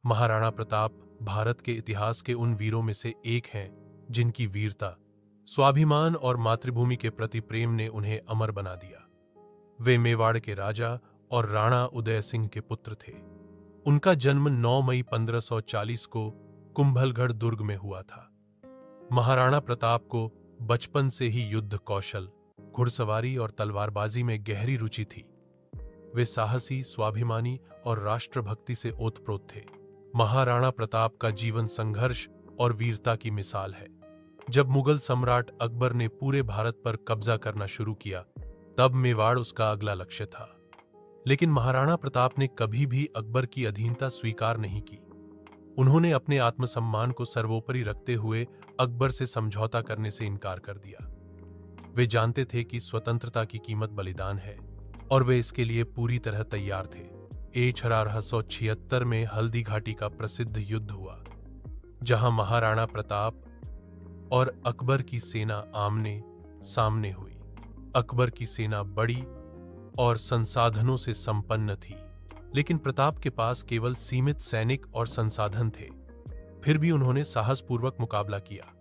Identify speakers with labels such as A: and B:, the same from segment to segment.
A: महाराणा प्रताप भारत के इतिहास के उन वीरों में से एक हैं जिनकी वीरता, स्वाभिमान और मातृभूमि के प्रति प्रेम ने उन्हें अमर बना दिया। वे मेवाड़ के राजा और राणा उदय सिंह के पुत्र थे। उनका जन्म 9 मई 1540 को कुंभलगढ़ दुर्ग में हुआ था। महाराणा प्रताप को बचपन से ही युद्ध कौशल, घुड़सवारी और तलवारबाजी में गहरी रुचि थी। वे साहसी, स्वाभिमानी और राष्ट्रभक्ति से ओतप्रोत थे। महाराणा प्रताप का जीवन संघर्ष और वीरता की मिसाल है। जब मुगल सम्राट अकबर ने पूरे भारत पर कब्जा करना शुरू किया, तब मेवाड़ उसका अगला लक्ष्य था। लेकिन महाराणा प्रताप ने कभी भी अकबर की अधीनता स्वीकार नहीं की। उन्होंने अपने आत्मसम्मान को सर्वोपरि रखते हुए अकबर से समझौता करने से इनकार कर दिया। वे जानते थे कि स्वतंत्रता की कीमत बलिदान है और वे इसके लिए पूरी तरह तैयार थे। 1876 में हल्दी घाटी का प्रसिद्ध युद्ध हुआ, जहां महाराणा प्रताप और अकबर की सेना आमने सामने हुई। अकबर की सेना बड़ी और संसाधनों से संपन्न थी, लेकिन प्रताप के पास केवल सीमित सैनिक और संसाधन थे। फिर भी उन्होंने साहसपूर्वक मुकाबला किया।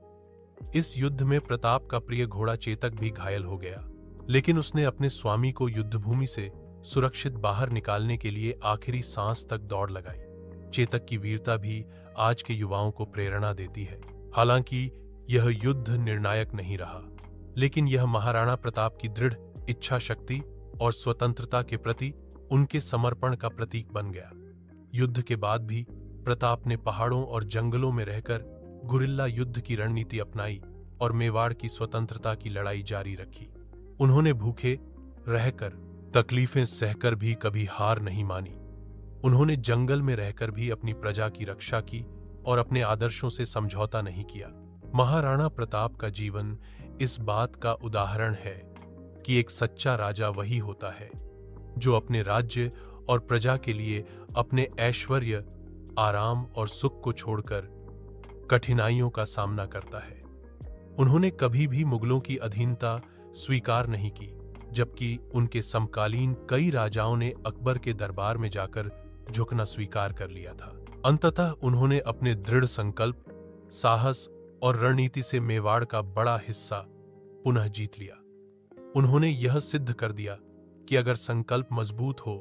A: इस युद्ध में प्रताप का प्रिय घोड़ा चेतक भी घायल हो गया, लेकिन उसने अपने स्वामी को युद्धभूमि से सुरक्षित बाहर निकालने के लिए आखिरी सांस तक दौड़ लगाई। चेतक की वीरता भी आज के युवाओं को प्रेरणा देती है। हालांकि यह युद्ध निर्णायक नहीं रहा, लेकिन यह महाराणा प्रताप की दृढ़ इच्छा शक्ति और स्वतंत्रता के प्रति उनके समर्पण का प्रतीक बन गया। युद्ध के बाद भी प्रताप ने पहाड़ों और जंगलों में रहकर गुरिल्ला युद्ध की रणनीति अपनाई और मेवाड़ की स्वतंत्रता की लड़ाई जारी रखी। उन्होंने भूखे रहकर, तकलीफें सहकर भी कभी हार नहीं मानी। उन्होंने जंगल में रहकर भी अपनी प्रजा की रक्षा की और अपने आदर्शों से समझौता नहीं किया। महाराणा प्रताप का जीवन इस बात का उदाहरण है कि एक सच्चा राजा वही होता है जो अपने राज्य और प्रजा के लिए अपने ऐश्वर्य, आराम और सुख को छोड़कर कठिनाइयों का सामना करता है। उन्होंने कभी भी मुगलों की अधीनता स्वीकार नहीं की, जबकि उनके समकालीन कई राजाओं ने अकबर के दरबार में जाकर झुकना स्वीकार कर लिया था। अंततः उन्होंने अपने दृढ़ संकल्प, साहस और रणनीति से मेवाड़ का बड़ा हिस्सा पुनः जीत लिया। उन्होंने यह सिद्ध कर दिया कि अगर संकल्प मजबूत हो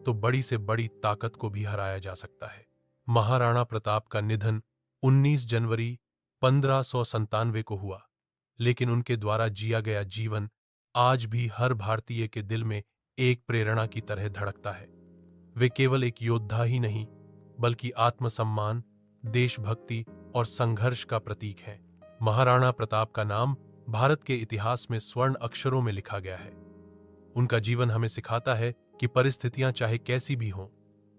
A: तो बड़ी से बड़ी ताकत को भी हराया जा सकता है। महाराणा प्रताप का निधन 19 जनवरी 1597 को हुआ, लेकिन उनके द्वारा जिया गया जीवन आज भी हर भारतीय के दिल में एक प्रेरणा की तरह धड़कता है। वे केवल एक योद्धा ही नहीं, बल्कि आत्मसम्मान, देशभक्ति और संघर्ष का प्रतीक हैं। महाराणा प्रताप का नाम भारत के इतिहास में स्वर्ण अक्षरों में लिखा गया है। उनका जीवन हमें सिखाता है कि परिस्थितियां चाहे कैसी भी हों,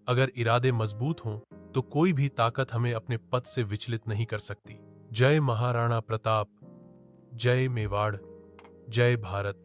A: अगर इरादे मजबूत हों तो कोई भी ताकत हमें अपने पथ से विचलित नहीं कर सकती। जय महाराणा प्रताप, जय मेवाड़, जय भारत।